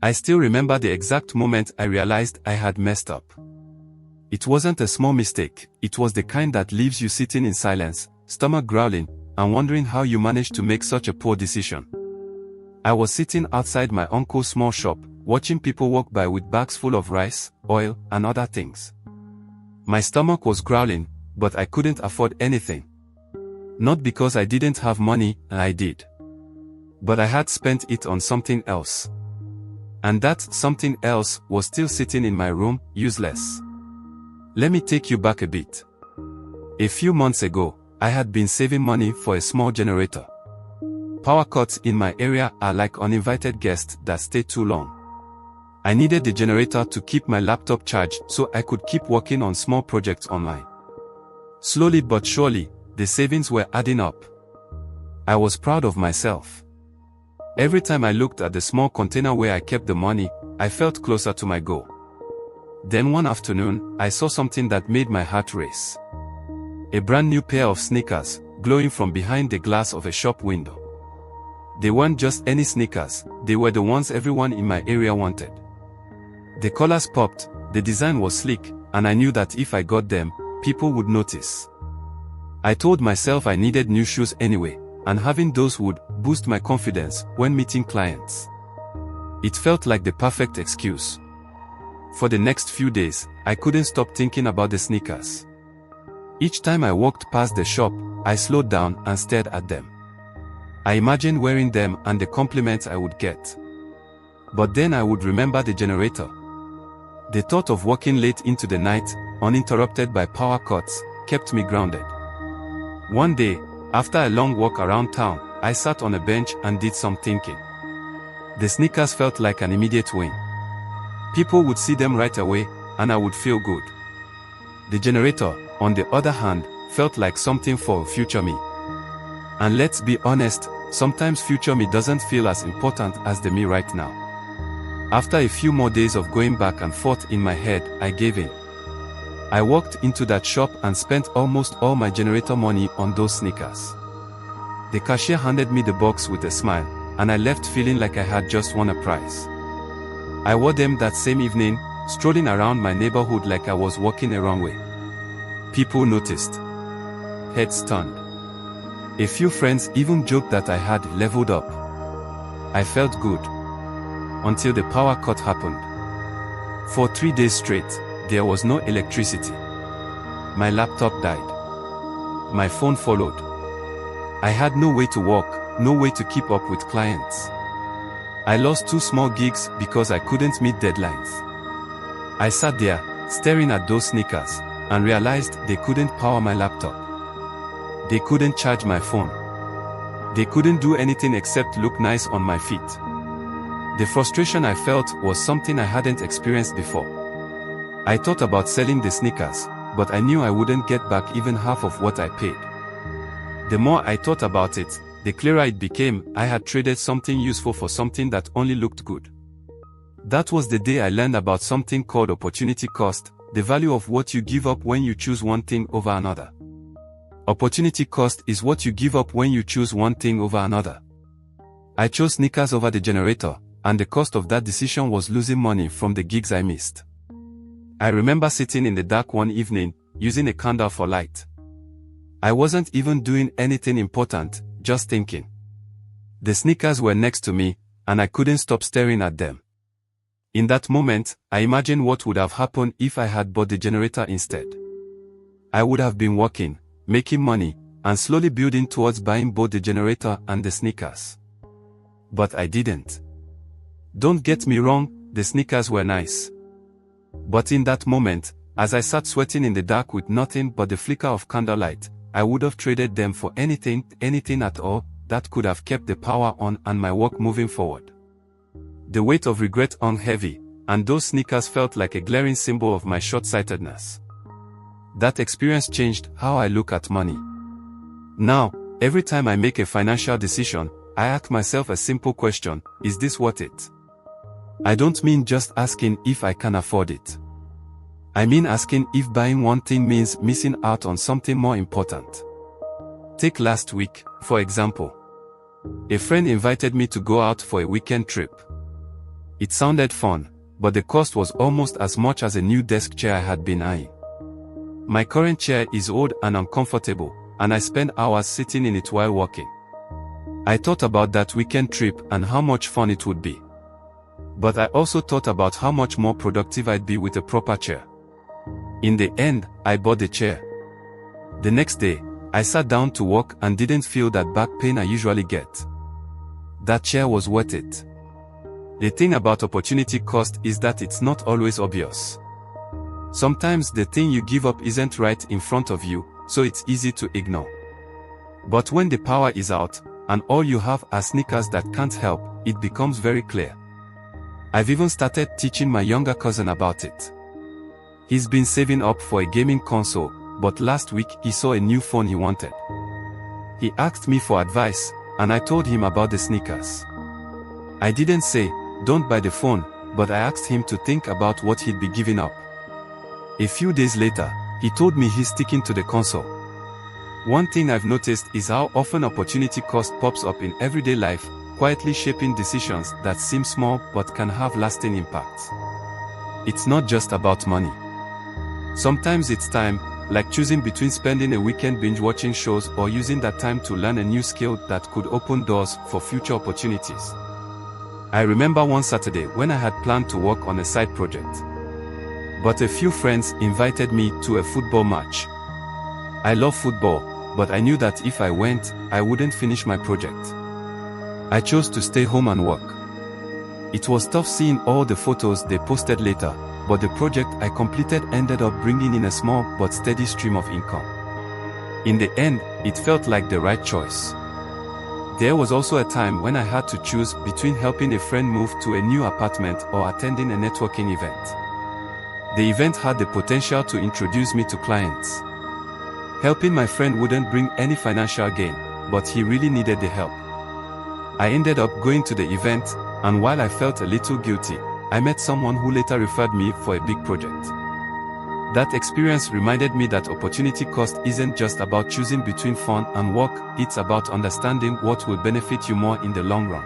I still remember the exact moment I realized I had messed up. It wasn't a small mistake, it was the kind that leaves you sitting in silence, stomach growling, and wondering how you managed to make such a poor decision. I was sitting outside my uncle's small shop, watching people walk by with bags full of rice, oil, and other things. My stomach was growling, but I couldn't afford anything. Not because I didn't have money, I did. But I had spent it on something else. And that something else was still sitting in my room, useless. Let me take you back a bit. A few months ago, I had been saving money for a small generator. Power cuts in my area are like uninvited guests that stay too long. I needed the generator to keep my laptop charged so I could keep working on small projects online. Slowly but surely, the savings were adding up. I was proud of myself. Every time I looked at the small container where I kept the money, I felt closer to my goal. Then one afternoon, I saw something that made my heart race. A brand new pair of sneakers, glowing from behind the glass of a shop window. They weren't just any sneakers, they were the ones everyone in my area wanted. The colors popped, the design was sleek, and I knew that if I got them, people would notice. I told myself I needed new shoes anyway, and having those would boost my confidence when meeting clients. It felt like the perfect excuse. For the next few days, I couldn't stop thinking about the sneakers. Each time I walked past the shop, I slowed down and stared at them. I imagined wearing them and the compliments I would get. But then I would remember the generator. The thought of working late into the night, uninterrupted by power cuts, kept me grounded. One day, after a long walk around town, I sat on a bench and did some thinking. The sneakers felt like an immediate win. People would see them right away, and I would feel good. The generator, on the other hand, felt like something for future me. And let's be honest, sometimes future me doesn't feel as important as the me right now. After a few more days of going back and forth in my head, I gave in. I walked into that shop and spent almost all my generator money on those sneakers. The cashier handed me the box with a smile, and I left feeling like I had just won a prize. I wore them that same evening, strolling around my neighborhood like I was walking a runway. People noticed. Heads turned. A few friends even joked that I had leveled up. I felt good. Until the power cut happened. For 3 days straight, there was no electricity. My laptop died. My phone followed. I had no way to work, no way to keep up with clients. I lost 2 small gigs because I couldn't meet deadlines. I sat there, staring at those sneakers, and realized they couldn't power my laptop. They couldn't charge my phone. They couldn't do anything except look nice on my feet. The frustration I felt was something I hadn't experienced before. I thought about selling the sneakers, but I knew I wouldn't get back even half of what I paid. The more I thought about it, the clearer it became I had traded something useful for something that only looked good. That was the day I learned about something called opportunity cost, the value of what you give up when you choose one thing over another. Opportunity cost is what you give up when you choose one thing over another. I chose sneakers over the generator, and the cost of that decision was losing money from the gigs I missed. I remember sitting in the dark one evening, using a candle for light. I wasn't even doing anything important, just thinking. The sneakers were next to me, and I couldn't stop staring at them. In that moment, I imagined what would have happened if I had bought the generator instead. I would have been working, making money, and slowly building towards buying both the generator and the sneakers. But I didn't. Don't get me wrong, the sneakers were nice. But in that moment, as I sat sweating in the dark with nothing but the flicker of candlelight, I would have traded them for anything at all, that could have kept the power on and my work moving forward. The weight of regret hung heavy, and those sneakers felt like a glaring symbol of my short-sightedness. That experience changed how I look at money. Now, every time I make a financial decision, I ask myself a simple question: is this worth it? I don't mean just asking if I can afford it. I mean asking if buying one thing means missing out on something more important. Take last week, for example. A friend invited me to go out for a weekend trip. It sounded fun, but the cost was almost as much as a new desk chair I had been eyeing. My current chair is old and uncomfortable, and I spend hours sitting in it while working. I thought about that weekend trip and how much fun it would be. But I also thought about how much more productive I'd be with a proper chair. In the end, I bought the chair. The next day, I sat down to work and didn't feel that back pain I usually get. That chair was worth it. The thing about opportunity cost is that it's not always obvious. Sometimes the thing you give up isn't right in front of you, so it's easy to ignore. But when the power is out, and all you have are sneakers that can't help, it becomes very clear. I've even started teaching my younger cousin about it. He's been saving up for a gaming console, but last week he saw a new phone he wanted. He asked me for advice, and I told him about the sneakers. I didn't say, "Don't buy the phone," but I asked him to think about what he'd be giving up. A few days later, he told me he's sticking to the console. One thing I've noticed is how often opportunity cost pops up in everyday life, quietly shaping decisions that seem small but can have lasting impacts. It's not just about money. Sometimes it's time, like choosing between spending a weekend binge-watching shows or using that time to learn a new skill that could open doors for future opportunities. I remember one Saturday when I had planned to work on a side project. But a few friends invited me to a football match. I love football, but I knew that if I went, I wouldn't finish my project. I chose to stay home and work. It was tough seeing all the photos they posted later, but the project I completed ended up bringing in a small but steady stream of income. In the end, it felt like the right choice. There was also a time when I had to choose between helping a friend move to a new apartment or attending a networking event. The event had the potential to introduce me to clients. Helping my friend wouldn't bring any financial gain, but he really needed the help. I ended up going to the event, and while I felt a little guilty, I met someone who later referred me for a big project. That experience reminded me that opportunity cost isn't just about choosing between fun and work, it's about understanding what will benefit you more in the long run.